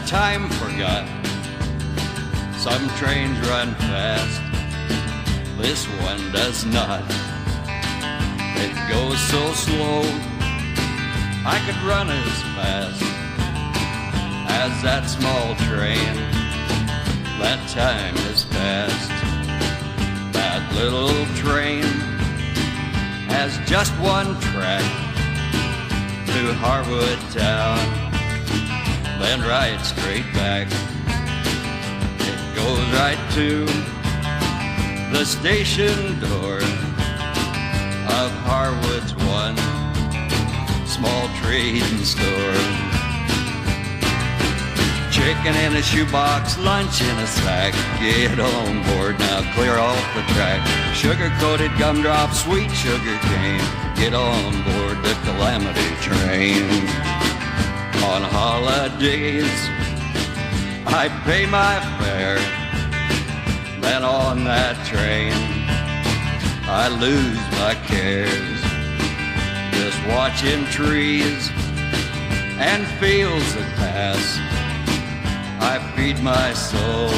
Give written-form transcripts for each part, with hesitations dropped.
time forgot. Some trains run fast, this one does not. It goes so slow, I could run as fast as that small train. That time has passed. That little train has just one track to Harwood town, then right straight back. It goes right to the station door of Harwood's one small trading store. Chicken in a shoebox, lunch in a sack. Get on board now, clear off the track. Sugar-coated gumdrop, sweet sugar cane. Get on board the Calamity train. On holidays, I pay my fare. Then on that train, I lose my cares. Just watching trees and fields that pass, I feed my soul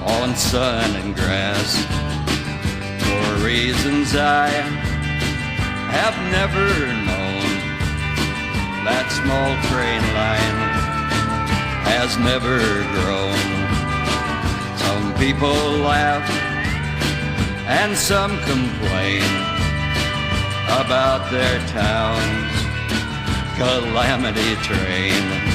on sun and grass. For reasons I have never known, that small train line has never grown. Some people laugh and some complain about their town's Calamity train.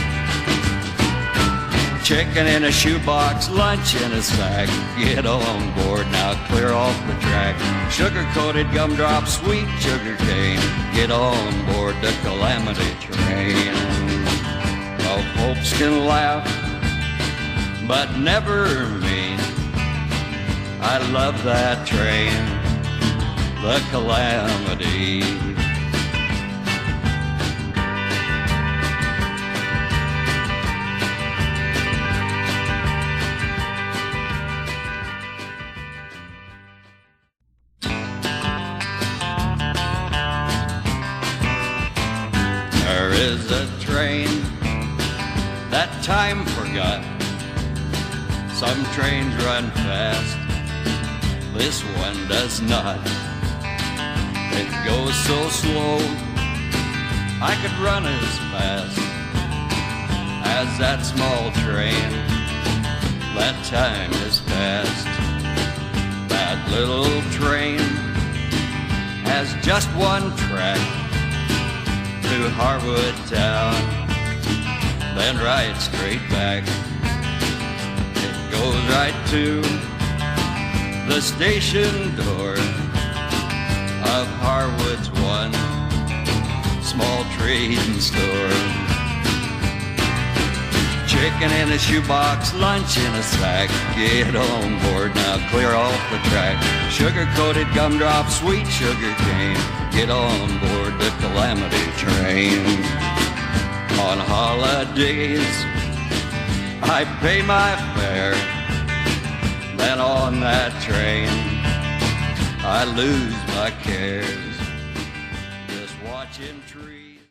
Chicken in a shoebox, lunch in a sack. Get on board now, clear off the track. Sugar-coated gumdrop, sweet sugar cane. Get on board the Calamity train. Well, folks can laugh, but never mean. I love that train, the Calamity. There is a train that time forgot. Some trains run fast, this one does not. It goes so slow, I could run as fast as that small train. That time has passed. That little train has just one track to Harwood town, then right straight back. It goes right to the station door of Harwood's one small trading store. Chicken in a shoebox, lunch in a sack. Get on board now, clear off the track. Sugar-coated gumdrop, sweet sugar cane. Get on board the Calamity train. On holidays, I pay my fare. Then on that train, I lose my cares.